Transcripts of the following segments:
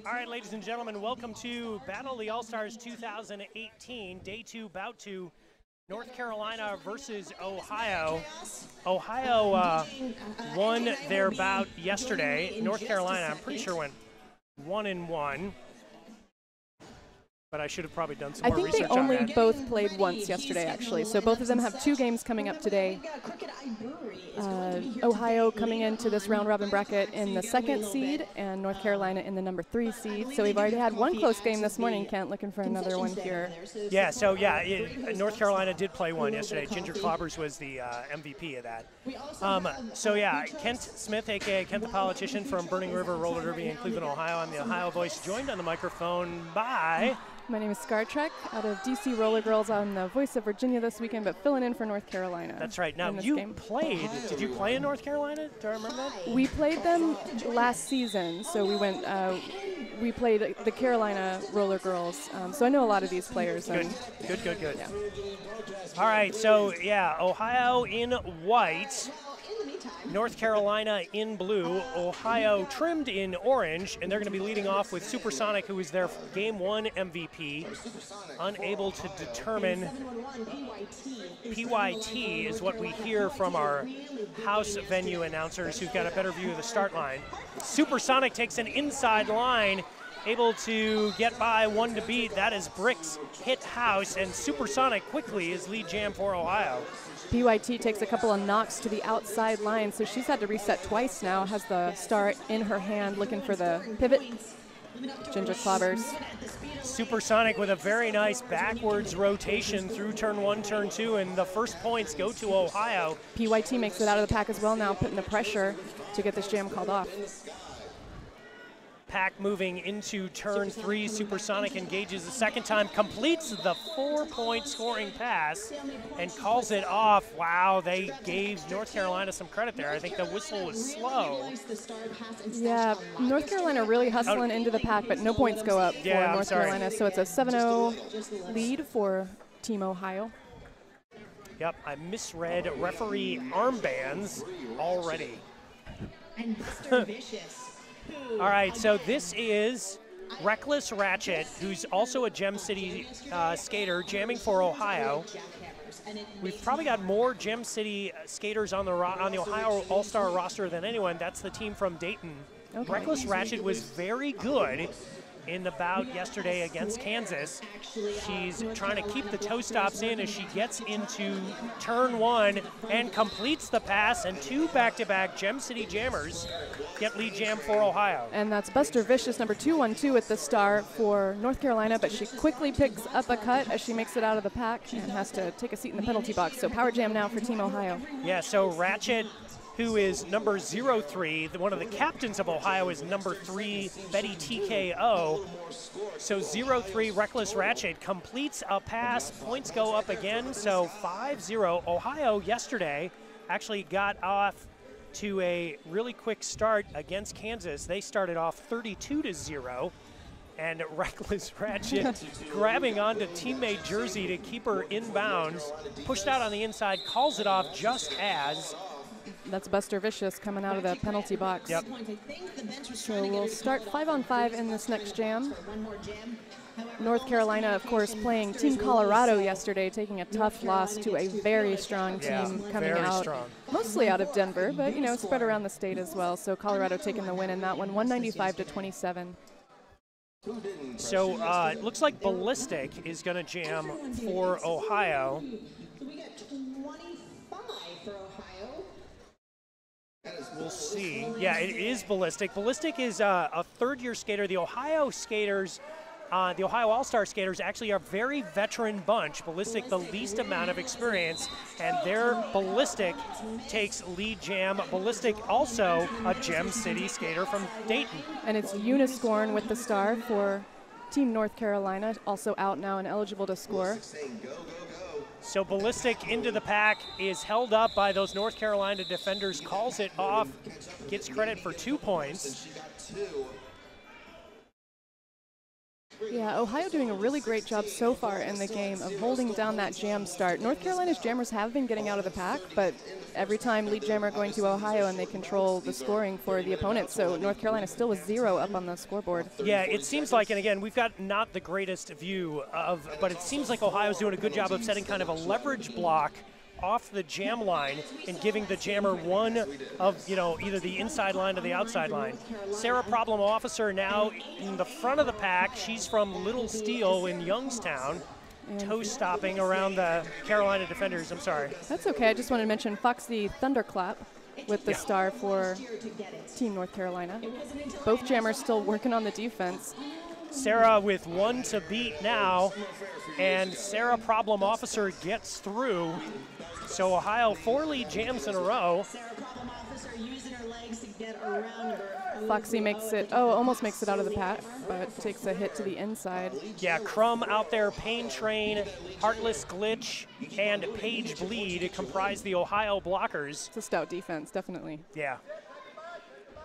All right, ladies and gentlemen, welcome to Battle of the All-Stars 2018, Day 2, Bout 2, North Carolina versus Ohio. Ohio won their bout yesterday. North Carolina, I'm pretty sure, went 1-1. But I should have probably done some more research on that. I think they only both played once yesterday, actually. So both of them have 2 games coming up today. Ohio coming into this round-robin bracket in the 2nd seed, and North Carolina in the number 3 seed. So we've already had one close game this morning, Kent, looking for another one here. Yeah, so yeah, North Carolina did play one yesterday. Ginger Clobbers was the MVP of that. So yeah, Kent Smith, a.k.a. Kent the Politician from Burning River Roller Derby in Cleveland, Ohio. I'm the Ohio voice, joined on the microphone by... My name is Scar Trek, out of DC Roller Girls. I'm the voice of Virginia this weekend, but filling in for North Carolina. That's right. Now, you played. Did you play in North Carolina? Do I remember that? We played them last season, so we went. We played the Carolina Roller Girls, so I know a lot of these players. Good. Yeah. All right, so yeah, Ohio in white. North Carolina in blue, Ohio trimmed in orange, and they're going to be leading off with Supersonic, who is their Game 1 MVP. Unable to determine PYT is what we hear from our house venue announcers, who've got a better view of the start line. Supersonic takes an inside line, able to get by one to beat. That is Bricks hit house, and Supersonic quickly is lead jam for Ohio. PYT takes a couple of knocks to the outside line, so she's had to reset twice now, has the star in her hand looking for the pivot. Ginger Clobbers. Supersonic with a very nice backwards rotation through turn 1, turn 2, and the first points go to Ohio. PYT makes it out of the pack as well now, putting the pressure to get this jam called off. Pack moving into turn 3. Supersonic engages the second time, completes the 4-point scoring pass, and calls it off. Wow, they gave North Carolina some credit there. I think the whistle was slow. Yeah, North Carolina really hustling into the pack, but no points go up for North Carolina. So it's a 7-0 lead for Team Ohio. Yep, I misread referee armbands already. And Mr. Vicious. All right, so this is Reckless Ratchet, who's also a Gem City skater, jamming for Ohio. We've probably got more Gem City skaters on the Ohio All-Star roster than anyone. That's the team from Dayton. Okay. Reckless Ratchet was very good in the bout yesterday against Kansas. She's trying to keep the toe stops in as she gets into turn 1 and completes the pass, and 2 back-to-back Gem City jammers get lead jam for Ohio. And that's Buster Vicious, number 212 at the star for North Carolina, but she quickly picks up a cut as she makes it out of the pack and has to take a seat in the penalty box. So power jam now for Team Ohio. Yeah, so Ratchet, who is number 03. One of the captains of Ohio is number 3, Betty TKO. So 03, Reckless Ratchet completes a pass. Points go up again, so 5-0. Ohio yesterday actually got off to a really quick start against Kansas. They started off 32-0. And Reckless Ratchet grabbing onto teammate Jersey to keep her inbounds. Pushed out on the inside, calls it off just as. That's Buster Vicious coming out of the penalty box. Yep. So we'll start 5-on-5 in this next jam. North Carolina, of course, playing Team Colorado yesterday, taking a tough loss to a very strong team coming out, mostly out of Denver, but, you know, spread around the state as well. So Colorado taking the win in that one, 195-27. So it looks like Ballistic is going to jam for Ohio. We got 25 for Ohio. We'll see. Yeah, it is Ballistic. Ballistic is a third-year skater. The Ohio skaters, the Ohio All-Star skaters, actually are a very veteran bunch. Ballistic, the least amount of experience, and their Ballistic takes lead jam. Ballistic, also a Gem City skater from Dayton. And it's Uniscorn with the star for Team North Carolina, also out now and eligible to score. So Ballistic into the pack, is held up by those North Carolina defenders, calls it off, gets credit for 2 points. Yeah, Ohio doing a really great job so far in the game of holding down that jam start. North Carolina's jammers have been getting out of the pack, but every time lead jammer going to Ohio and they control the scoring for the opponent. So North Carolina still with 0 up on the scoreboard. Yeah, it seems like, and again, we've got not the greatest view of, but it seems like Ohio's doing a good job of setting kind of a leverage block off the jam line and giving the jammer one of, either the inside line or the outside line. Sarah Problem Officer now in the front of the pack. She's from Little Steel in Youngstown. Toe stopping around the Carolina defenders. I'm sorry. That's okay. I just wanted to mention Foxy Thunderclap with the star for Team North Carolina. Both jammers still working on the defense. Sarah with 1 to beat now, and Sarah Problem Officer gets through. So Ohio 4 lead jams in a row. Foxy makes it, almost makes it out of the pack, but takes a hit to the inside. Yeah, Crumb out there, Pain Train, Heartless Glitch, and Page Bleed comprise the Ohio blockers. It's a stout defense, definitely. Yeah.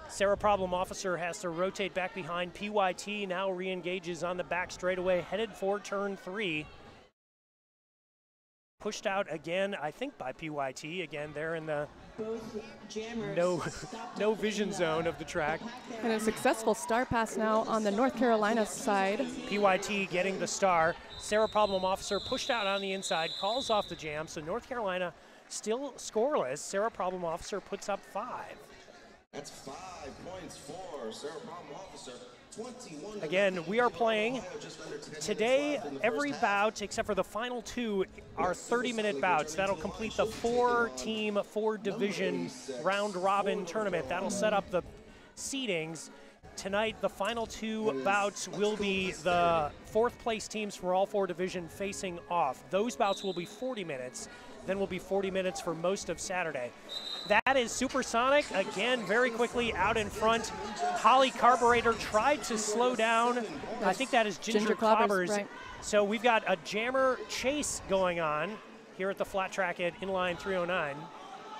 Sarah Problem Officer has to rotate back behind. PYT now re-engages on the back straightaway, headed for turn 3. Pushed out again, I think, by PYT. Again, they're in the no vision zone of the track. And a successful star pass now on the North Carolina side. PYT getting the star. Sarah Problem Officer pushed out on the inside, calls off the jam. So North Carolina still scoreless. Sarah Problem Officer puts up 5. That's 5 points for Sarah Problem Officer. Again, we are playing today. Every bout, except for the final 2, are 30-minute bouts. That'll complete the 4-team, 4-division round-robin tournament. That'll set up the seedings. Tonight, the final 2 bouts will be the 4th-place teams for all 4 divisions facing off. Those bouts will be 40 minutes. Then will be 40 minutes for most of Saturday. That is Supersonic, again, very quickly out in front. Holly Carburetor tried to slow down. I think that is Ginger Clobbers. Right. So we've got a jammer chase going on here at the flat track at inline 309.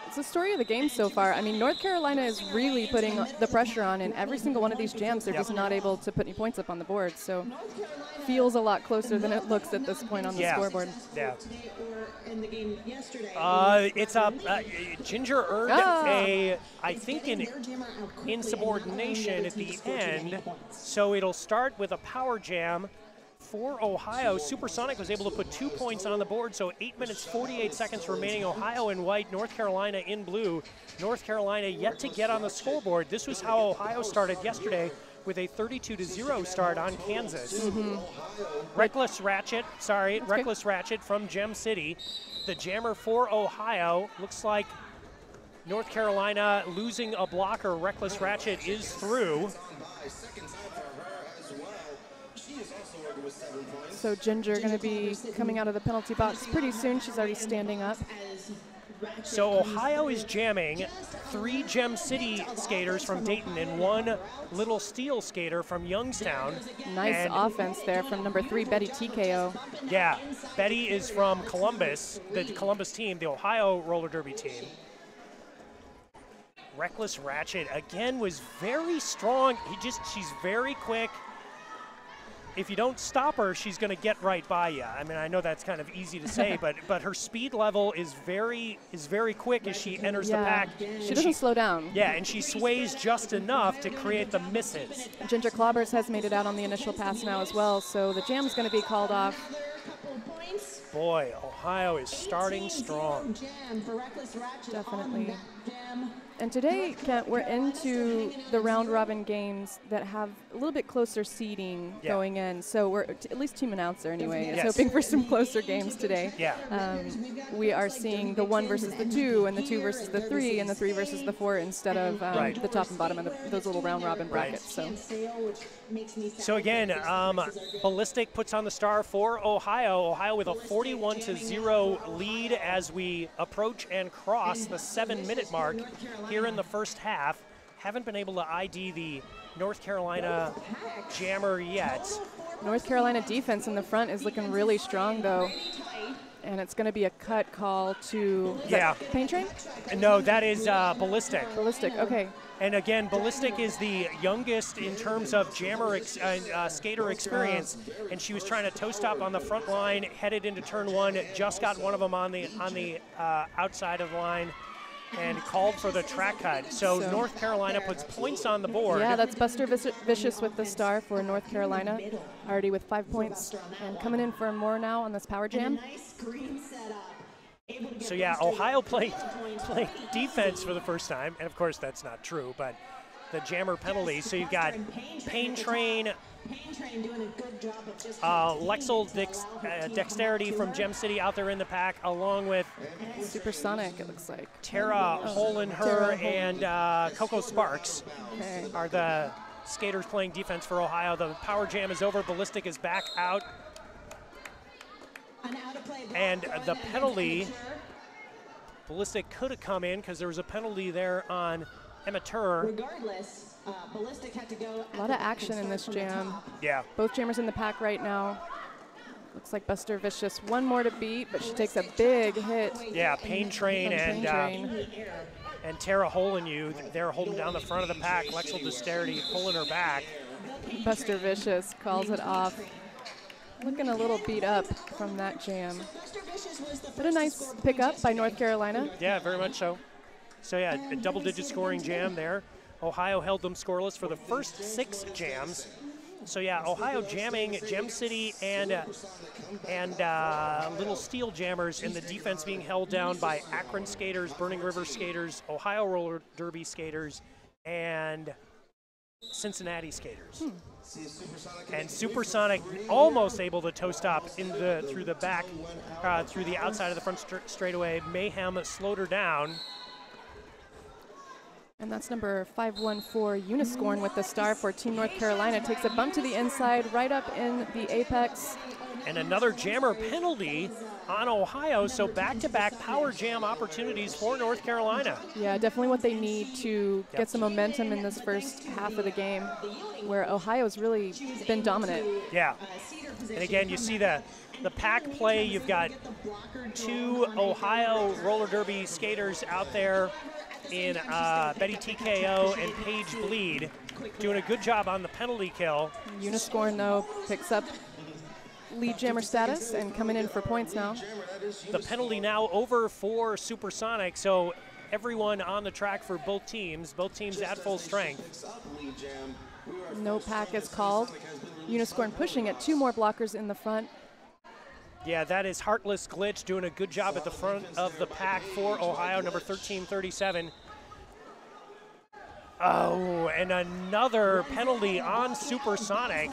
It's the story of the game so far. I mean, North Carolina is really putting the pressure on in every single one of these jams. They're just not able to put any points up on the board. So feels a lot closer than it looks at this point on the scoreboard. Yeah. It's up. Ginger earned I think, an insubordination at the end. So it'll start with a power jam for Ohio. Supersonic was able to put 2 points on the board, so 8 minutes, 48 seconds remaining. Ohio in white, North Carolina in blue. North Carolina yet to get on the scoreboard. This was how Ohio started yesterday with a 32-0 start on Kansas. Reckless Ratchet from Gem City. The jammer for Ohio. Looks like North Carolina losing a blocker. Reckless Ratchet is through. So Ginger going to be coming out of the penalty box pretty soon. She's already standing up. So Ohio is jamming 3 Gem City skaters from Dayton and 1 Little Steel skater from Youngstown. Nice offense there from number 3, Betty TKO. Yeah, Betty is from Columbus, the Columbus team, the Ohio roller derby team. Reckless Ratchet, again, was very strong. She's very quick. If you don't stop her, she's going to get right by you. I mean, I know that's kind of easy to say, but her speed level is very quick as she enters the pack. She doesn't slow down. Yeah, and she sways just enough to create the misses. Ginger Clobbers has made it out on the initial pass now as well, so the jam's going to be called off. Boy, Ohio is starting strong. Definitely. And today, Kent, we're into the round-robin games that have a little bit closer seeding going in. So we're, at least team announcer anyway, is hoping for some closer games today. Yeah. We are seeing the 1 versus the 2, and the 2 versus the 3, and the 3 versus the 4 instead of the top and bottom of those little round-robin brackets. So again, Ballistic puts on the star for Ohio. Ohio with a 41-0 lead as we approach and cross the 7-minute mark here in the first half. Haven't been able to ID the North Carolina jammer yet. North Carolina defense in the front is looking really strong, though. And it's going to be a cut call to Pain Train? No, that is Ballistic. Ballistic, okay. And again, Ballistic is the youngest in terms of jammer skater experience, and she was trying to toe stop on the front line, headed into turn 1, just got one of them on the outside of the line, and called for the track cut. So North Carolina puts points on the board. Yeah, that's Buster Vicious with the star for North Carolina, already with 5 points, and coming in for more now on this power jam. So yeah, Ohio played defense for the first time, and of course that's not true, but the jammer penalty. So you've got Pain Train, Lexel Dexterity from Gem City out there in the pack, along with Supersonic, it looks like. Tara Holenher and Coco Sparks are the skaters playing defense for Ohio. The power jam is over. Ballistic is back out. And the penalty, Ballistic could have come in because there was a penalty there on Amateur. Regardless, Ballistic had to go. A lot of action in this jam. Yeah. Both jammers in the pack right now. Looks like Buster Vicious one more to beat, but she takes a big hit. Yeah, Pain Train and Tara Holenhu, they're holding down the front of the pack. Lexel Dexterity pulling her back. Buster Vicious calls it off. Looking a little beat up from that jam. But a nice pickup by North Carolina. Yeah, very much so. So yeah, a double-digit scoring jam there. Ohio held them scoreless for the first 6 jams. So yeah, Ohio jamming Gem City and Little Steel jammers, and the defense being held down by Akron skaters, Burning River skaters, Ohio roller derby skaters, and Cincinnati skaters. And Supersonic almost able to toe stop through the back, through the outside of the front straightaway. Mayhem slowed her down. And that's number 514, Uniscorn with the star for Team North Carolina. Takes a bump to the inside, right up in the apex. And another jammer penalty on Ohio, so back-to-back power jam opportunities for North Carolina. Yeah, definitely what they need to get some momentum in this first half of the game, where Ohio's really been dominant. Yeah, and again, you see the pack play. You've got 2 Ohio roller derby skaters out there in Betty TKO and Paige Bleed, doing a good job on the penalty kill. Uniscorn, though, picks up lead jammer status and coming in for points now. The penalty now over for Supersonic, so everyone on the track for both teams at full strength. No pack is called. Uniscorn pushing it, 2 more blockers in the front. Yeah, that is Heartless Glitch doing a good job at the front of the pack for Ohio, number 1337. Oh, and another penalty on Supersonic.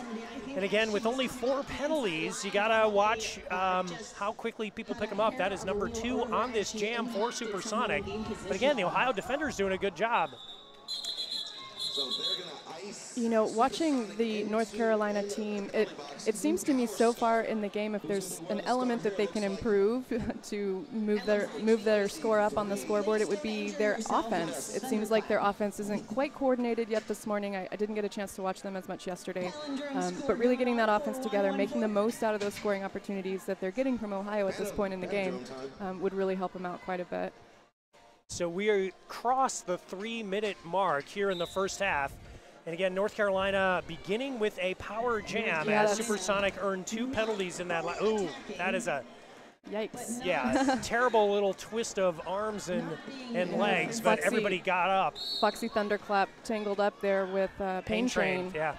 And again, with only 4 penalties, you gotta watch how quickly people pick them up. That is number 2 on this jam for Supersonic. But again, the Ohio defender's doing a good job. You know, watching the North Carolina team, it seems to me so far in the game, if there's an element that they can improve to move their score up on the scoreboard, it would be their offense. It seems like their offense isn't quite coordinated yet this morning. I didn't get a chance to watch them as much yesterday, but really getting that offense together, making the most out of those scoring opportunities that they're getting from Ohio at this point in the game would really help them out quite a bit. So we are across the 3-minute mark here in the first half. And again, North Carolina beginning with a power jam as Supersonic earned 2 penalties in that. Ooh, that is a yikes. Yeah, terrible little twist of arms and legs, but everybody got up. Foxy Thunderclap tangled up there with Pain Train. Yeah.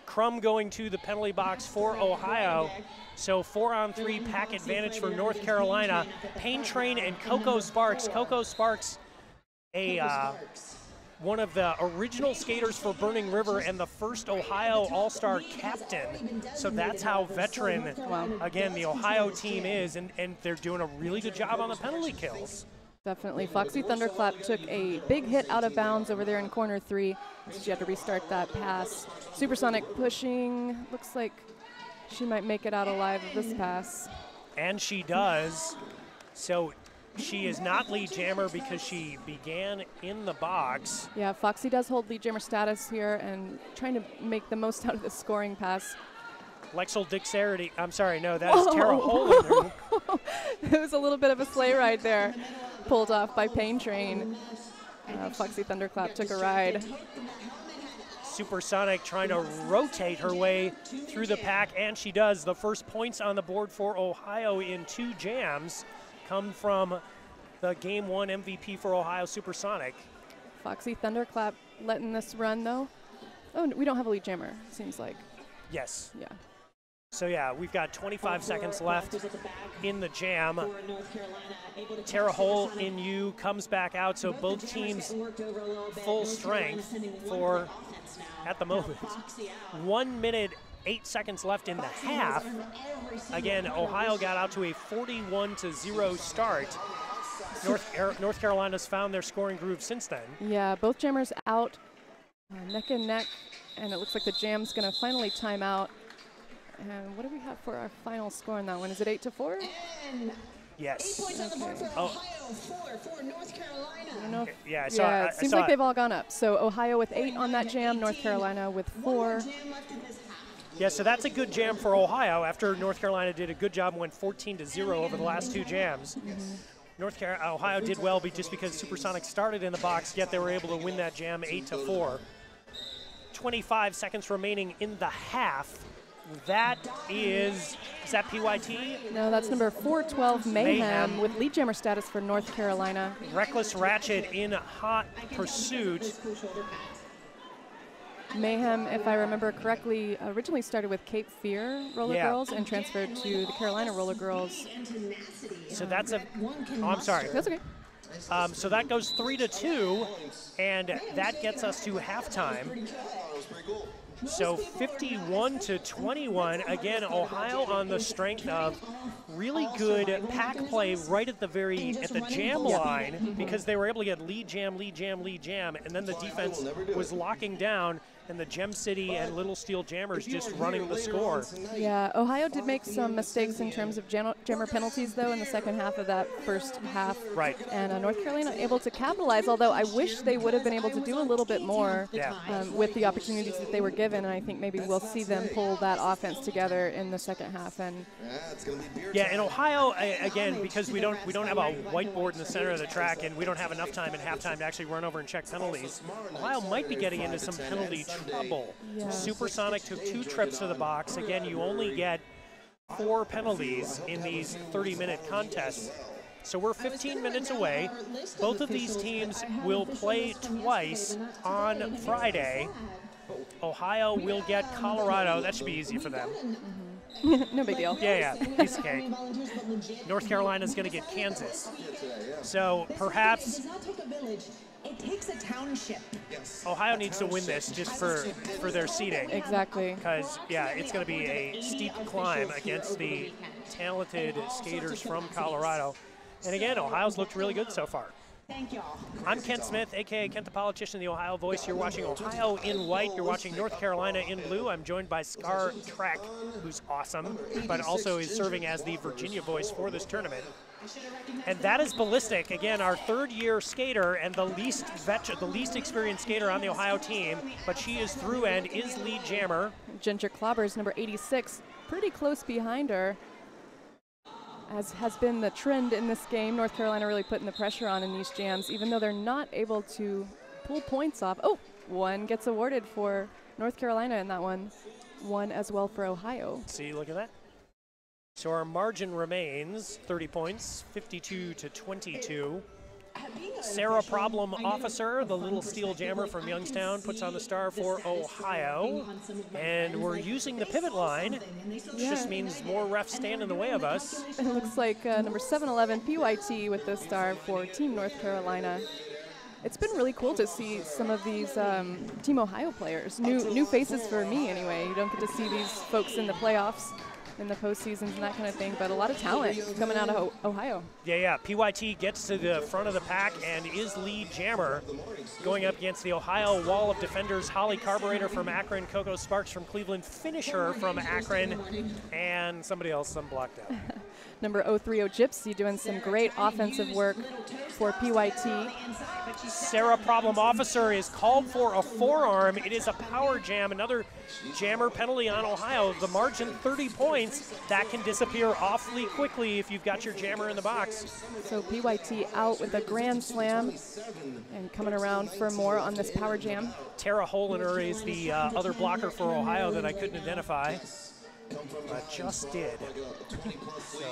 Crum going to the penalty box for Ohio. So 4-on-3 pack advantage for North Carolina. Pain Train and Coco Sparks. Coco Sparks, one of the original skaters for Burning River and the first Ohio All-Star captain. So that's how veteran, again, the Ohio team is, and they're doing a really good job on the penalty kills. Definitely. Foxy Thunderclap took a big hit out of bounds over there in corner 3. So she had to restart that pass. Supersonic pushing. Looks like she might make it out alive of this pass. And she does. So she is not lead jammer because she began in the box. Yeah, Foxy does hold lead jammer status here and trying to make the most out of the scoring pass. Lexel Dexterity. I'm sorry, no, that is Tara Holen. It was a little bit of a sleigh ride there, pulled off by Pain Train. Foxy Thunderclap took a ride. Supersonic trying to rotate her way through the pack, and she does. The first points on the board for Ohio in 2 jams come from the Game 1 MVP for Ohio, Supersonic. Foxy Thunderclap letting this run, though. Oh, we don't have a lead jammer, seems like. Yes. Yeah. So, yeah, we've got 25 seconds left in the jam. Tara Hole in U comes back out, so both teams full strength for, at the moment, 1 minute, 8 seconds left in the half. Again, Ohio got out to a 41-0 start. North Carolina's found their scoring groove since then. Yeah, both jammers out neck and neck, and it looks like the jam's going to finally time out. And what do we have for our final score in that one? Is it 8-4? Yes. 8 points on the board for Oh. Ohio, 4 for North Carolina. I don't know. Yeah, It seems like they've all gone up. So Ohio with 8 on that jam, North Carolina with 4. Yeah, so that's a good jam for Ohio after North Carolina did a good job and went 14-0 over the last 2 jams. Ohio did well just because Supersonic started in the box, yet they were able to win that jam 8-4. 25 seconds remaining in the half. That is that PYT? No, that's number 412 Mayhem with lead jammer status for North Carolina. Reckless Ratchet in hot pursuit. Mayhem, if I remember correctly, originally started with Cape Fear Roller Girls and transferred to the Carolina Roller Girls. So that's a, I'm sorry. That's okay. So that goes 3-2, and that gets us to halftime. So 51-21. Again, Ohio on the strength of really good pack play right at the jam line, because they were able to get lead jam, and then the defense was locking down, and the Gem City and Little Steel Jammers just running the score. Yeah, Ohio did make some mistakes in terms of jammer penalties, though, in the second half of that first half. Right. And North Carolina able to capitalize, although I wish they would have been able to do a little bit more with the opportunities that they were given, and I think maybe we'll see them pull that offense together in the second half. And in Ohio, again, because we don't have a whiteboard in the center of the track, and we don't have enough time in halftime to actually run over and check penalties, Ohio might be getting into some penalty trouble. Yeah. Supersonic took 2 trips to the box. Again, you only get 4 penalties in these 30-minute contests. So we're 15 minutes away. Both of these teams will play twice on Friday. Ohio will get Colorado. That should be easy for them. No big deal. Yeah, piece of cake. North Carolina's going to get Kansas. So perhaps it takes a township. Ohio needs to win this just for their seeding. Exactly. Because, it's going to be a steep climb against the talented skaters from Colorado. And again, Ohio's looked really good so far. Thank y'all. I'm Kent Smith, a.k.a. Kent the Politician, the Ohio Voice. You're watching Ohio in white. You're watching North Carolina in blue. I'm joined by Scar Trek, who's awesome, but also is serving as the Virginia Voice for this tournament. And that is Ballistic, again, our 3rd-year skater and the least experienced skater on the Ohio team, but she is through and is lead jammer. Ginger Clobbers, number 86, pretty close behind her. As has been the trend in this game, North Carolina really putting the pressure on in these jams, even though they're not able to pull points off. Oh, 1 gets awarded for North Carolina in that one. 1 as well for Ohio. See, look at that. So our margin remains 30 points, 52-22. Sarah Problem Officer, the Little Steel Jammer from Youngstown, puts on the star for Ohio. And we're using the pivot line, which just means more refs stand in the way of us. It looks like number 711 PYT with the star for Team North Carolina. It's been really cool to see some of these Team Ohio players, new faces for me anyway. You don't get to see these folks in the playoffs, in the postseasons and that kind of thing, but a lot of talent coming out of Ohio. Yeah. PYT gets to the front of the pack and is lead jammer, going up against the Ohio wall of defenders, Holly Carburetor from Akron, Coco Sparks from Cleveland, Finisher from Akron, and somebody else I'm blocked out. Number 030 Gypsy doing some great offensive work for PYT. Sarah Problem Officer is called for a forearm. It is a power jam, another jammer penalty on Ohio. The margin 30 points. That can disappear awfully quickly if you've got your jammer in the box. So PYT out with a grand slam and coming around for more on this power jam. Tara Holiner is the other blocker for Ohio that I couldn't identify, but just did. So,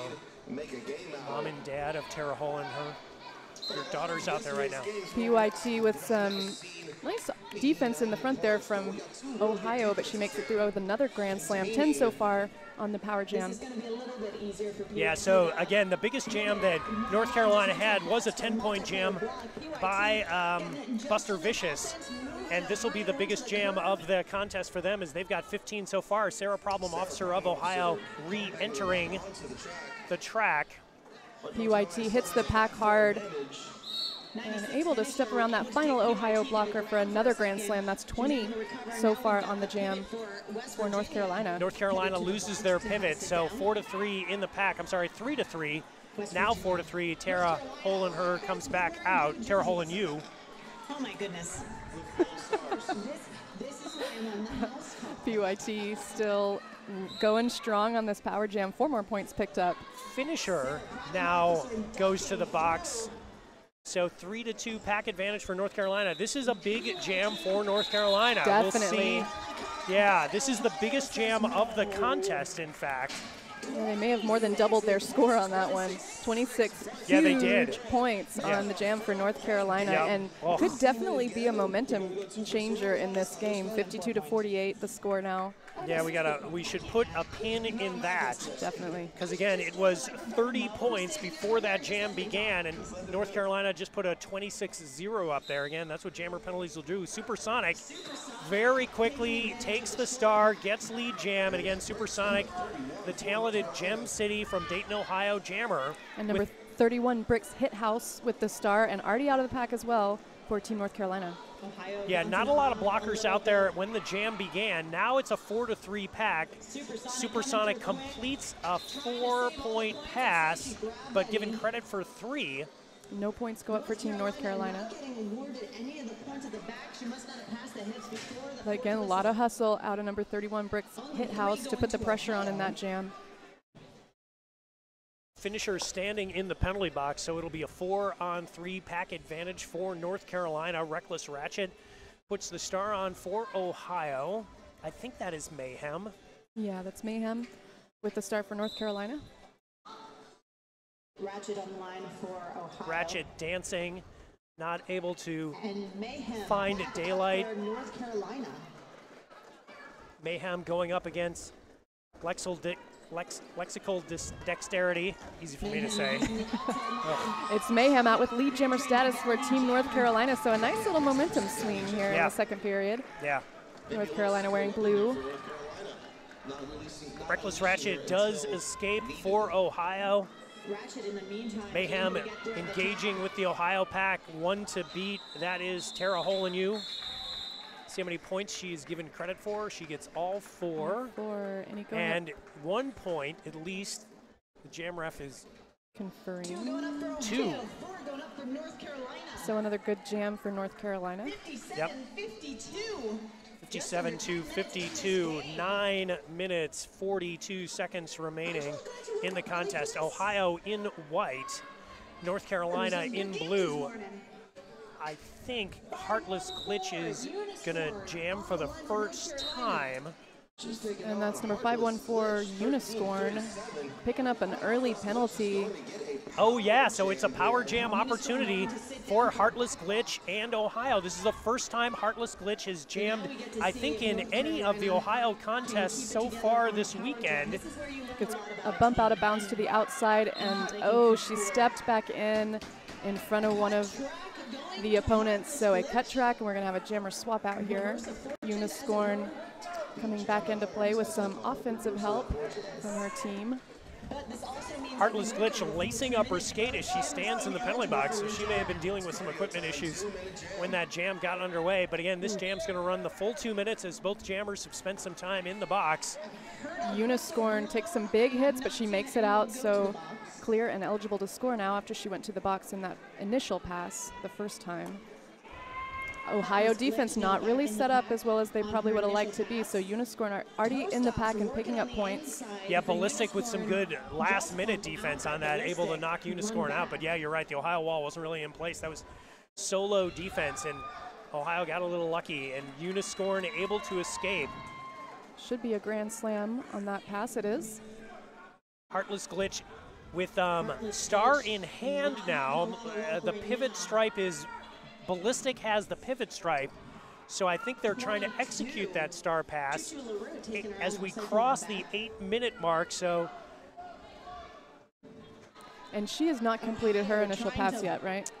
mom and dad of Tara Holiner. Your daughter's out there right now. PYT with some nice defense in the front there from Ohio, but she makes it through with another grand slam. 10 so far on the power jam. Yeah, so again, the biggest jam that North Carolina had was a 10-point jam by Buster Vicious. And this will be the biggest jam of the contest for them as they've got 15 so far. Sarah Problem Officer of Ohio re-entering the track. PYT hits the pack hard and able to step around that final Ohio blocker for another grand slam. That's 20 so far on the jam for North Carolina. North Carolina loses their pivot, so 4-3 in the pack. I'm sorry, 3-3. Now 4-3. Tara Holiner comes back out. Tara Holiner. Oh my goodness. PYT still going strong on this power jam. 4 more points picked up. Finisher now goes to the box. So 3-2 pack advantage for North Carolina. This is a big jam for North Carolina. Definitely. We'll see. Yeah, this is the biggest jam of the contest, in fact. Yeah, they may have more than doubled their score on that one. 26 Yeah, they huge did. points Yeah. on the jam for North Carolina, Yep. and Oh. could definitely be a momentum changer in this game. 52-48 the score now. Yeah, we should put a pin in that. Definitely. Because again, it was 30 points before that jam began, and North Carolina just put a 26-0 up there. Again, that's what jammer penalties will do. Supersonic very quickly takes the star, gets lead jam, and again, Supersonic, the talented Gem City from Dayton, Ohio jammer. And number 31 Bricks hit house with the star, and already out of the pack as well for Team North Carolina. Yeah, not a lot of blockers out there when the jam began. Now it's a 4-3 pack. Supersonic completes a 4-point pass, but given credit for 3. No points go up for Team North Carolina. But again, a lot of hustle out of number 31 Bricks hit house to put the pressure on in that jam. Finisher standing in the penalty box, so it'll be a 4-on-3 pack advantage for North Carolina. Reckless Ratchet puts the star on for Ohio. I think that is Mayhem. Yeah, that's Mayhem with the star for North Carolina. Ratchet on the line for Ohio. Ratchet dancing, not able to And Mayhem find daylight. for North Carolina. Mayhem going up against lexical dexterity. Easy for me to say. It's Mayhem out with lead jammer status for Team North Carolina, so a nice little momentum swing here in Yeah. the second period. Yeah. North Carolina wearing blue. Reckless Ratchet does escape for Ohio. Ratchet in the meantime. Mayhem engaging with the Ohio pack. 1 to beat. That is Tara Holiner. See how many points she's given credit for. She gets all 4. For any go And 1 point, at least, the jam ref is conferring. 2. 4 going up for North Carolina. So another good jam for North Carolina. 57-52. 57-52, 9 minutes, 42 seconds remaining in the contest. Ohio in white, North Carolina in blue. I think Heartless Glitch is gonna jam for the first time. And that's number 514 Uniscorn picking up an early penalty. Oh yeah, so it's a power jam opportunity for Heartless Glitch and Ohio. This is the first time Heartless Glitch has jammed, I think, in any of the Ohio contests so far this weekend. Gets a bump out of bounds to the outside, and oh, she stepped back in front of one of the opponents. So a cut track, and we're gonna have a jammer swap out here. Uniscorn coming back into play with some offensive help from her team. Heartless Glitch lacing up her skate as she stands in the penalty box, so she may have been dealing with some equipment issues when that jam got underway. But again, this jam's going to run the full 2 minutes as both jammers have spent some time in the box. Uniscorn takes some big hits, but she makes it out, so clear and eligible to score now after she went to the box in that initial pass the first time. Ohio defense not really set up as well as they probably would have liked to be, so Uniscorn are already in the pack and picking up points. Yeah, Ballistic with some good last-minute defense on that, able to knock Uniscorn out. But yeah, you're right, the Ohio wall wasn't really in place. That was solo defense, and Ohio got a little lucky, and Uniscorn able to escape. Should be a grand slam on that pass, it is. Heartless Glitch with star in hand now. The pivot stripe is, Ballistic has the pivot stripe, so I think they're trying to execute that star pass as we cross the 8-minute mark. So, and she has not completed her initial pass yet, right?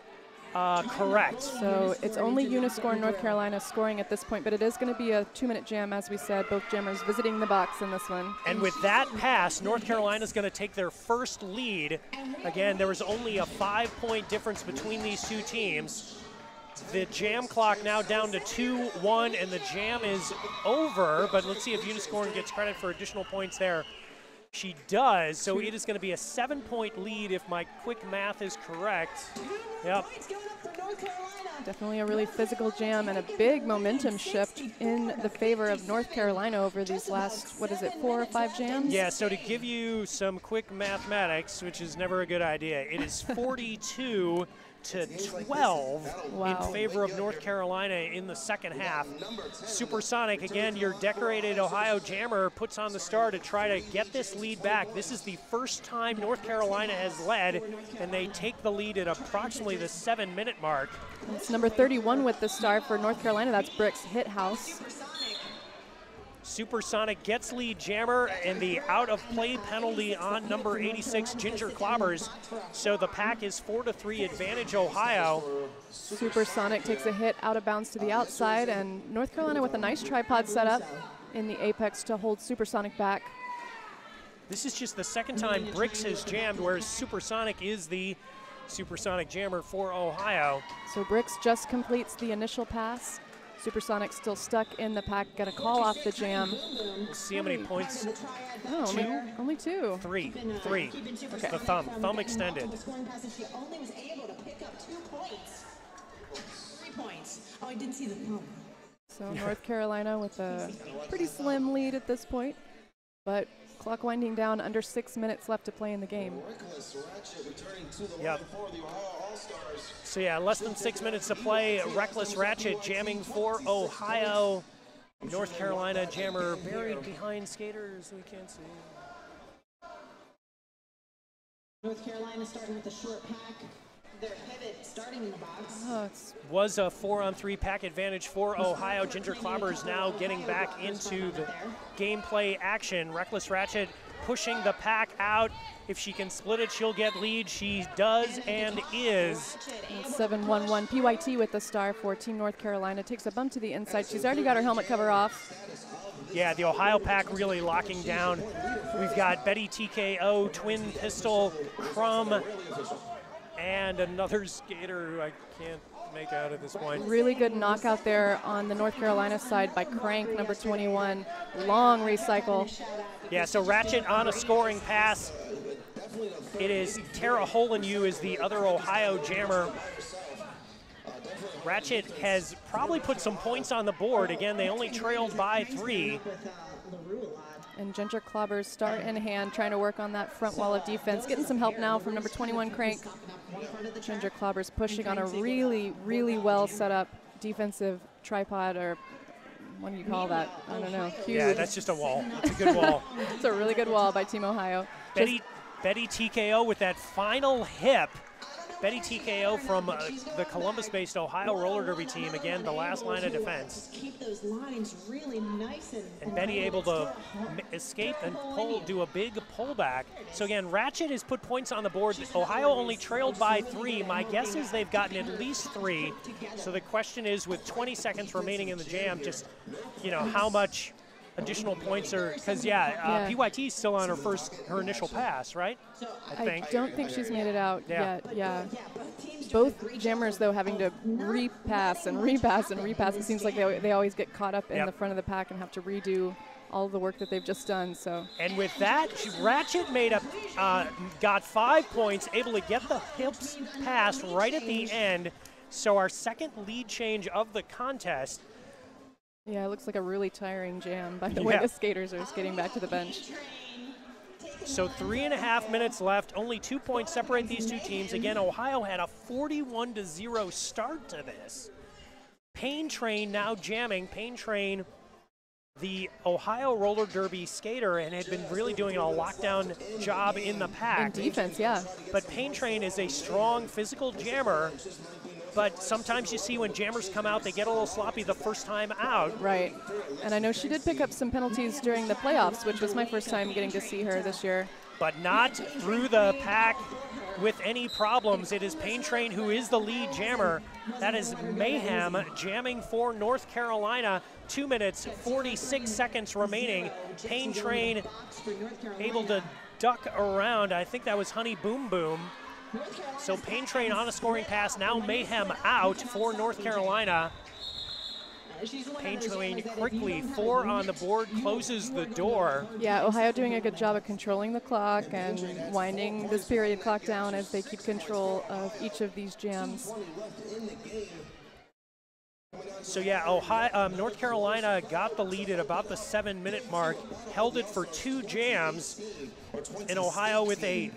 Correct. So it's only Uniscorn North Carolina scoring at this point, but it is going to be a 2-minute jam, as we said. Both jammers visiting the box in this one. And with that pass, North Carolina's going to take their first lead. Again, there was only a 5-point difference between these two teams. The jam clock now down to 2-1, and the jam is over, but let's see if Uniscorn gets credit for additional points there. She does, so it is going to be a 7-point lead if my quick math is correct. Yep. Definitely a really physical jam and a big momentum shift in the favor of North Carolina over these last, 4 or 5 jams? Yeah, so to give you some quick mathematics, which is never a good idea, it is 42 to 12 in favor of North Carolina in the second half. Supersonic, again, your decorated Ohio jammer, puts on the star to try to get this lead back. This is the first time North Carolina has led, and they take the lead at approximately the 7-minute mark. It's number 31 with the star for North Carolina. That's Brick's hit house. Supersonic gets lead jammer and the out-of-play penalty on number 86, Ginger Clobbers. So the pack is 4-3 advantage Ohio. Supersonic takes a hit out of bounds to the outside, and North Carolina with a nice tripod set up in the apex to hold Supersonic back. This is just the second time Bricks has jammed, whereas Supersonic is the Supersonic jammer for Ohio. So Bricks just completes the initial pass. Supersonic still stuck in the pack, got a call off the jam. We'll see how many points. Oh, Two? only 2. Three. Okay. The thumb extended. She only was able to pick up 2 points. 3 points. Oh, I didn't see the thumb. So North Carolina with a pretty slim lead at this point, but clock winding down, under 6 minutes left to play in the game. Yep. So yeah, less than 6 minutes to play. Reckless Ratchet jamming for Ohio. North Carolina jammer buried behind skaters we can't see. North Carolina starting with a short pack. Their pivot starting in the box. Oh, Was a 4-on-3 pack advantage for Ohio. Ginger Clobbers now getting back into the gameplay action. Reckless Ratchet pushing the pack out. If she can split it, she'll get lead. She does and is. 7-1-1. PYT with the star for Team North Carolina. Takes a bump to the inside. She's already got her helmet cover off. Yeah, the Ohio pack really locking down. We've got Betty TKO, Twin Pistol, Crumb, and another skater who I can't make out at this point. Really good knockout there on the North Carolina side by Crank, number 21. Long recycle. Yeah, so Ratchet on a scoring pass. It is Tara Holenew is the other Ohio jammer. Ratchet has probably put some points on the board. Again, they only trailed by 3. And Ginger Clobbers, star in hand, trying to work on that front wall of defense. Getting some help now from number 21, Crank. Ginger Clobbers pushing on a really, really well set up defensive tripod, or what do you call that? I don't know. Huge. Yeah, that's just a wall. It's a good wall. It's a really good wall by Team Ohio. Betty TKO with that final hip. Betty TKO from the Columbus-based Ohio roller derby team. Again, the last line of defense. Keep those lines really nice and Betty able to escape and do a big pullback. So again, Ratchet has put points on the board. Ohio only trailed by 3. My guess is they've gotten at least 3. So the question is, with 20 seconds remaining in the jam, just, you know, how much additional points are because PYT's still on her initial pass, right? I don't think she's made it out Yeah. yet. Yeah. Both jammers though having to repass and repass and repass. It seems like they always get caught up in the front of the pack and have to redo all the work that they've just done. So. And with that, Ratchet made up, got 5 points, able to get the hips pass right at the end. So our second lead change of the contest. Yeah, it looks like a really tiring jam by the way the skaters are skating back to the bench. So 3.5 minutes left, only 2 points separate these two teams. Again, Ohio had a 41-0 start to this. Pain Train now jamming. Pain Train, the Ohio roller derby skater, and had been really doing a lockdown job in the pack. In defense, yeah. But Pain Train is a strong physical jammer, but sometimes you see when jammers come out, they get a little sloppy the first time out. Right. And I know she did pick up some penalties during the playoffs, which was my first time getting to see her this year. But not through the pack with any problems. It is Pain Train who is the lead jammer. That is Mayhem jamming for North Carolina. 2 minutes, 46 seconds remaining. Pain Train able to duck around. I think that was Honey Boom Boom. So Pain Train on a scoring pass. Now Mayhem out for North Carolina. Pain Train quickly, 4 on the board, closes the door. Yeah, Ohio doing a good job of controlling the clock and winding this period clock down as they keep control of each of these jams. So yeah, North Carolina got the lead at about the 7-minute mark, held it for 2 jams, and Ohio with a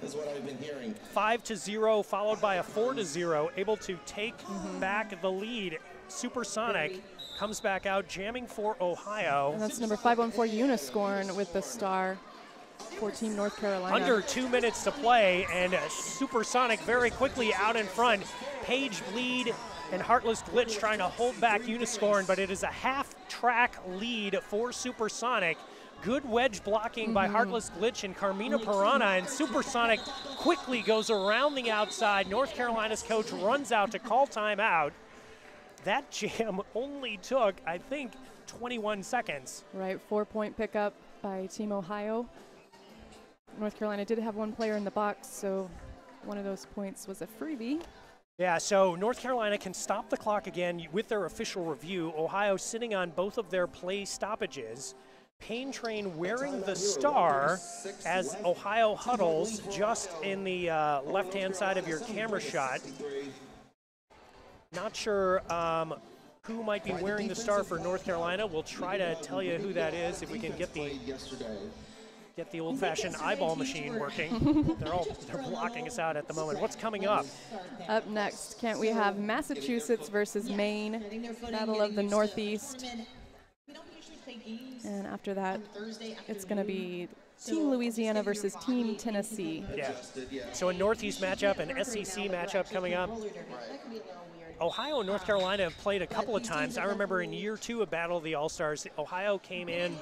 5-0 followed by a 4-0, able to take back the lead. Supersonic comes back out, jamming for Ohio. And that's number 514 Uniscorn with the star for Team North Carolina. Under 2 minutes to play, and Supersonic very quickly out in front. Page Bleed and Heartless Glitch trying to hold back Uniscorn, but it is a half-track lead for Supersonic. Good wedge blocking by Heartless Glitch and Carmina Piranha, and Supersonic quickly goes around the outside. North Carolina's coach runs out to call timeout. That jam only took, I think, 21 seconds. Right, 4-point pickup by Team Ohio. North Carolina did have one player in the box, so one of those points was a freebie. Yeah, so North Carolina can stop the clock again with their official review. Ohio sitting on both of their play stoppages. Pain Train wearing the star as Ohio huddles just in the left-hand side of your camera shot. Not sure who might be wearing the star for North Carolina. We'll try to tell you who that is if we can get the old-fashioned eyeball machine working. They're blocking us out at the moment. What's coming up? Up next, can't we have Massachusetts versus Maine, Battle of the Northeast. And after that, it's going to be Team Louisiana versus Team Tennessee. Yeah. So a Northeast matchup, an SEC matchup coming up. Ohio and North Carolina have played a couple of times. I remember in year 2 of Battle of the All-Stars, Ohio came in,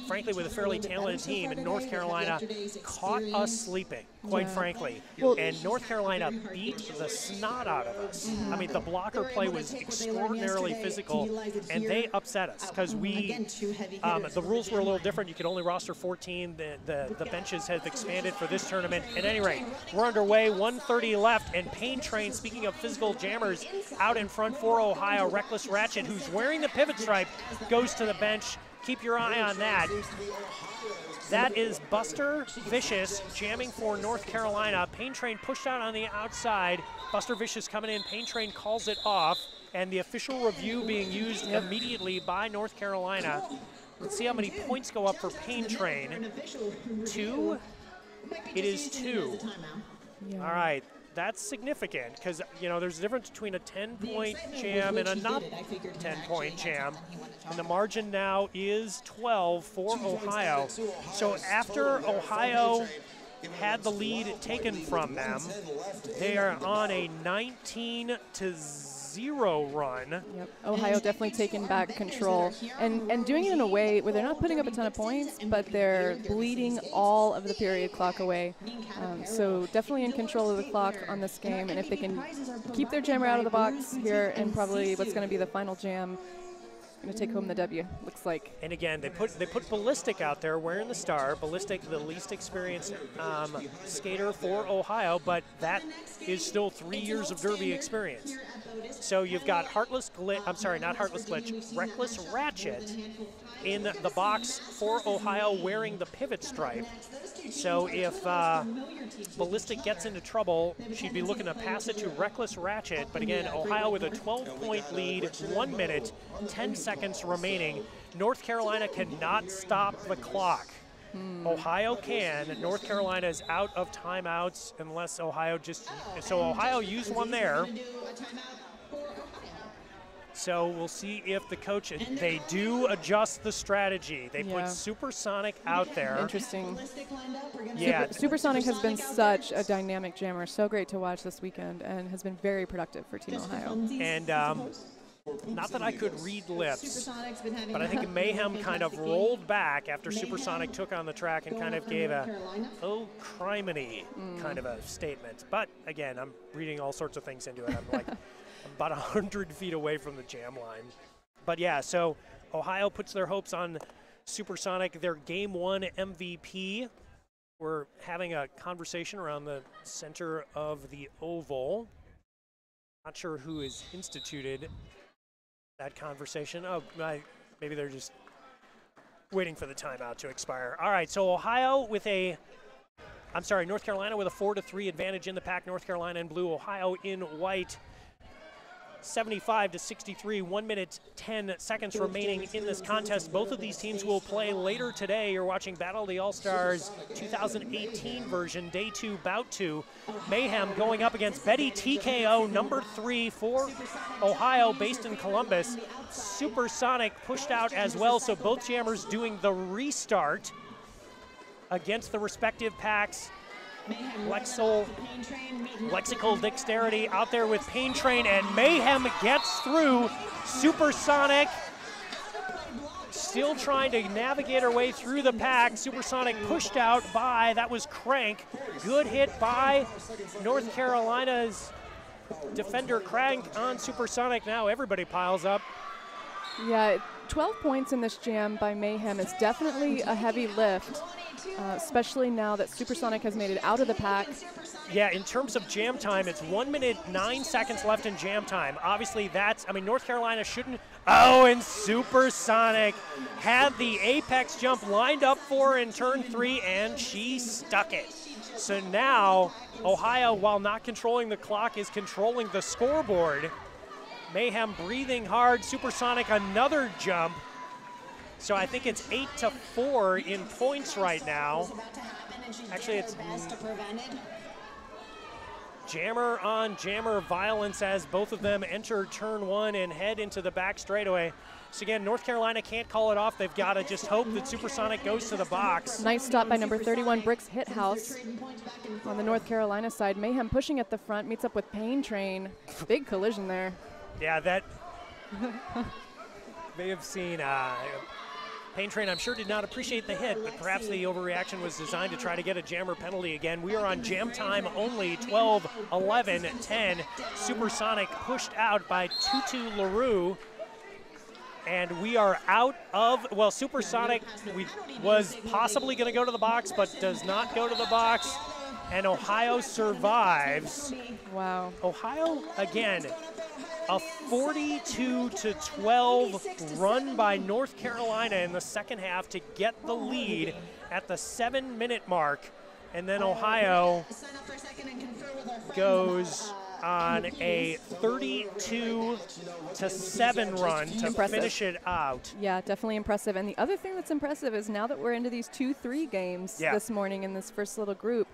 frankly, with a fairly talented team, and North Carolina caught us sleeping, quite frankly. And North Carolina beat the snot out of us. I mean, the blocker play was extraordinarily physical, and they upset us because the rules were a little different. You could only roster 14. The benches have expanded for this tournament. At any rate, we're underway, 1:30 left, and Pain Train, speaking of physical jammers, out in front for Ohio. Reckless Ratchet, who's wearing the pivot stripe, goes to the bench. Keep your eye on that. That is Buster Vicious jamming for North Carolina. Pain Train pushed out on the outside. Buster Vicious coming in. Pain Train calls it off. And the official review being used immediately by North Carolina. Let's see how many points go up for Pain Train. 2. It is 2. Yeah. All right. That's significant because, you know, there's a difference between a 10-point jam and a not 10-point jam. And the margin now is 12 for Ohio. So after Ohio had the lead taken from them, they are on a 19-0 run. Yep. Ohio definitely taking back control and doing it in a way where they're not putting up a ton of points, but they're bleeding all of the period clock away. So definitely in control of the clock on this game, and if they can keep their jammer out of the box here in probably what's going to be the final jam, going to take home the W, looks like. And again, they put Ballistic out there wearing the star. Ballistic, the least experienced skater for Ohio, but that is still 3 years of Derby experience. So you've got Reckless Ratchet in the box for Ohio wearing the pivot stripe. So if Ballistic gets into trouble, she'd be looking to pass it to Reckless Ratchet. But again, Ohio with a 12-point lead, 1 minute, 10 seconds remaining. North Carolina cannot stop the clock. Ohio can. North Carolina is out of timeouts unless Ohio so Ohio used one there. So we'll see if the coach, they do adjust the strategy. They put Supersonic out there. Interesting. Yeah. Supersonic has been such a dynamic jammer. So great to watch this weekend and has been very productive for Team Ohio. And not that I could read lips, but I think Mayhem kind of rolled back after Supersonic took on the track and kind of gave a, oh, criminy kind of a statement. But again, I'm reading all sorts of things into it. I'm like about 100 feet away from the jam line. But yeah, so Ohio puts their hopes on Supersonic, their Game 1 MVP. We're having a conversation around the center of the oval. Not sure who has instituted that conversation. Oh, maybe they're just waiting for the timeout to expire. All right, so Ohio with North Carolina with a 4-3 advantage in the pack. North Carolina in blue, Ohio in white. 75-63, 1 minute, 10 seconds remaining in this contest. Both of these teams will play later today. You're watching Battle of the All-Stars 2018 version, day 2, bout 2. Mayhem going up against Betty TKO, number 3 for Ohio, based in Columbus. Supersonic pushed out as well, so both jammers doing the restart against the respective packs. Lexical Dexterity out there with Pain Train, and Mayhem gets through. Supersonic still trying to navigate her way through the pack. Supersonic pushed out by, that was Crank. Good hit by North Carolina's defender Crank on Supersonic. Now everybody piles up. Yeah, 12 points in this jam by Mayhem is definitely a heavy lift. Especially now that Supersonic has made it out of the pack. Yeah, in terms of jam time, it's 1 minute, 9 seconds left in jam time. Obviously, North Carolina shouldn't. Oh, and Supersonic had the apex jump lined up for her in turn 3, and she stuck it. So now, Ohio, while not controlling the clock, is controlling the scoreboard. Mayhem breathing hard. Supersonic, another jump. So I think it's 8-4 in points right now. Actually, it's jammer on jammer violence as both of them enter turn 1 and head into the back straightaway. So again, North Carolina can't call it off. They've got to just hope that Supersonic goes to the box. Nice stop by number 31, Bricks Hithouse on the North Carolina side. Mayhem pushing at the front, meets up with Pain Train. Big collision there. Yeah, that may have seen Pain Train, I'm sure, did not appreciate the hit, but perhaps the overreaction was designed to try to get a jammer penalty again. We are on jam time only, 12, 11, 10. Supersonic pushed out by Tutu LaRue. And we are out of, well, Supersonic was possibly going to go to the box, but does not go to the box. And Ohio survives. Wow. Ohio, again, a 42-12 run by North Carolina in the second half to get the lead at the 7-minute mark. And then Ohio goes on a 32-7 run to finish it out. Yeah, definitely impressive. And the other thing that's impressive is now that we're into these 2-3 games this morning in this first little group,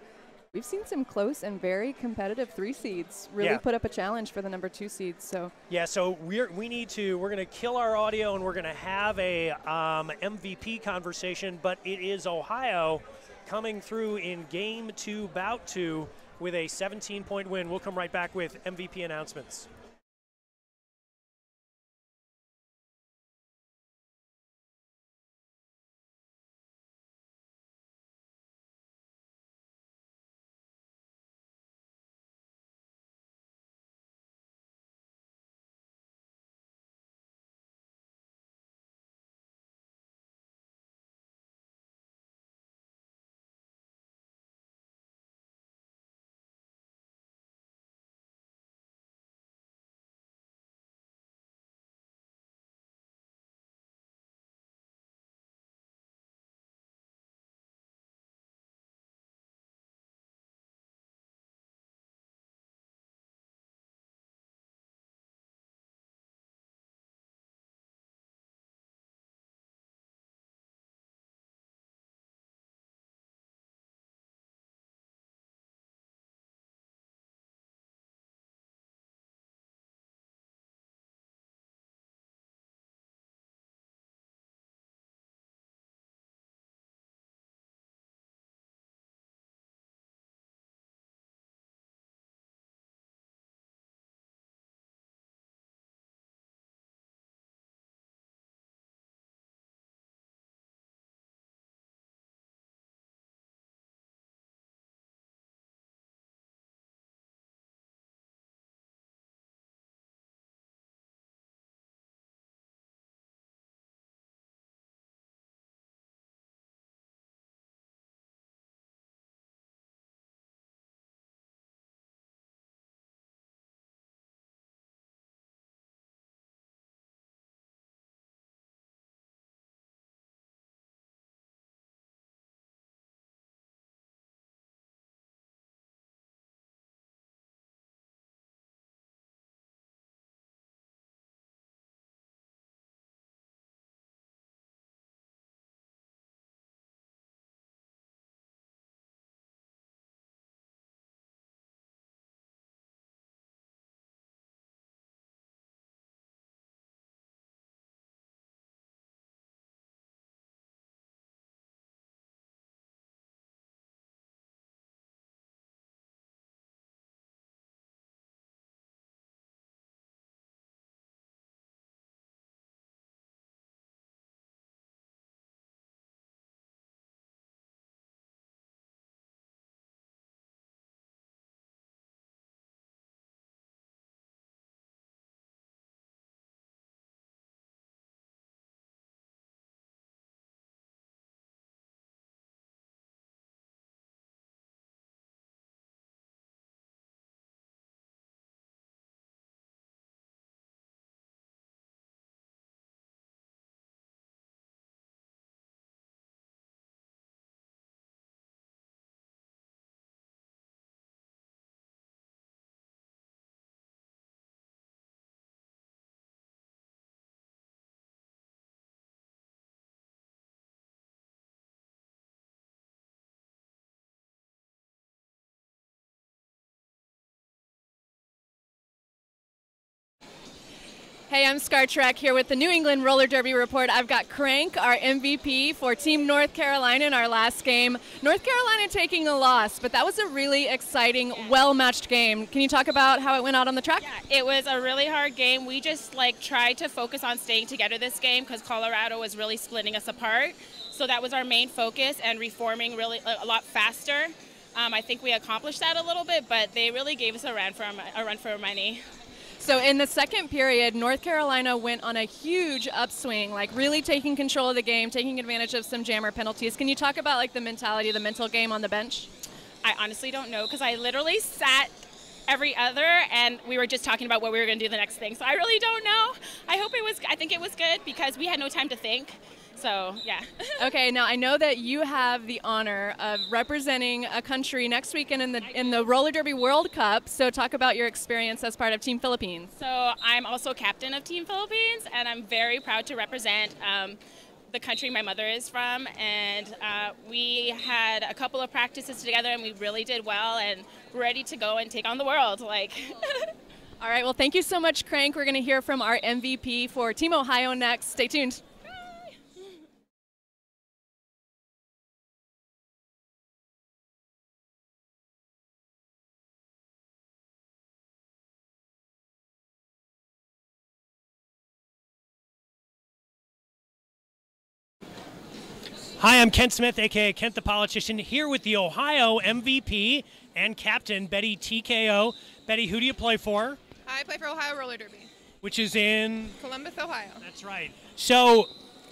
we've seen some close and very competitive 3 seeds really put up a challenge for the number 2 seeds. So so we're going to kill our audio and we're going to have a MVP conversation, but it is Ohio coming through in game 2, bout 2 with a 17-point win. We'll come right back with MVP announcements. Hey, I'm Scar Trek here with the New England Roller Derby Report. I've got Crank, our MVP for Team North Carolina in our last game. North Carolina taking a loss, but that was a really exciting, well-matched game. Can you talk about how it went out on the track? Yeah, it was a really hard game. We just tried to focus on staying together this game because Colorado was really splitting us apart. So that was our main focus, and reforming really a lot faster. I think we accomplished that a little bit, but they really gave us a run for our money. So in the second period, North Carolina went on a huge upswing, really taking control of the game, taking advantage of some jammer penalties. Can you talk about the mentality, the mental game on the bench? I honestly don't know because I literally sat every other and we were just talking about what we were going to do the next thing. So I really don't know. I think it was good because we had no time to think. So, yeah. Okay, now I know that you have the honor of representing a country next weekend in the Roller Derby World Cup. So talk about your experience as part of Team Philippines. So I'm also captain of Team Philippines, and I'm very proud to represent the country my mother is from. And we had a couple of practices together, and we really did well, and we're ready to go and take on the world. All right, well, thank you so much, Crank. We're going to hear from our MVP for Team Ohio next. Stay tuned. Hi, I'm Kent Smith, a.k.a. Kent the Politician, here with the Ohio MVP and captain, Betty TKO. Betty, who do you play for? I play for Ohio Roller Derby. Which is in? Columbus, Ohio. That's right. So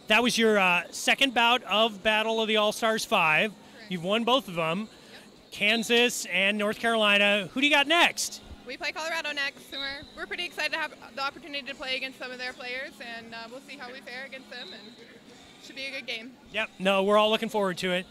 that was your second bout of Battle of the All-Stars 5. Correct. You've won both of them. Yep. Kansas and North Carolina. Who do you got next? We play Colorado next, and we're pretty excited to have the opportunity to play against some of their players, and we'll see how we fare against them, and should be a good game. Yep. No, we're all looking forward to it.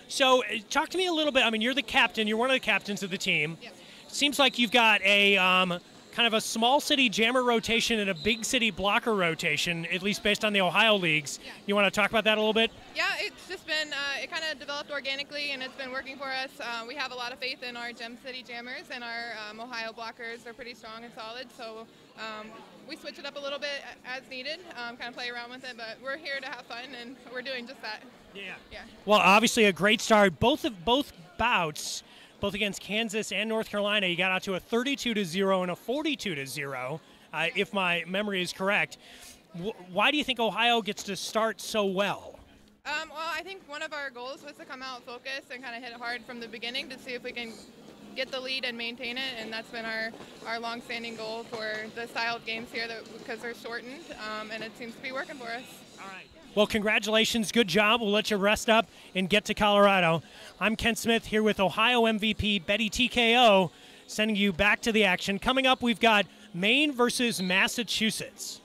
So talk to me a little bit. I mean, you're the captain. You're one of the captains of the team. Yes. Seems like you've got a kind of a small city jammer rotation and a big city blocker rotation, at least based on the Ohio leagues. Yeah. You want to talk about that a little bit? Yeah, it's just been, it kind of developed organically, and it's been working for us. We have a lot of faith in our Gem City Jammers, and our Ohio blockers are pretty strong and solid, so we switch it up a little bit as needed, kind of play around with it, but we're here to have fun, and we're doing just that. Yeah. Yeah. Well, obviously a great start. Both bouts, both against Kansas and North Carolina, you got out to a 32-0 and a 42-0, if my memory is correct. Why do you think Ohio gets to start so well? Well, I think one of our goals was to come out focused and kind of hit it hard from the beginning to see if we can get the lead and maintain it, and that's been our long-standing goal for the style of games here because they're shortened, and it seems to be working for us. All right. Well, congratulations. Good job. We'll let you rest up and get to Colorado. I'm Kent Smith here with Ohio MVP Betty TKO, sending you back to the action. Coming up, we've got Maine versus Massachusetts.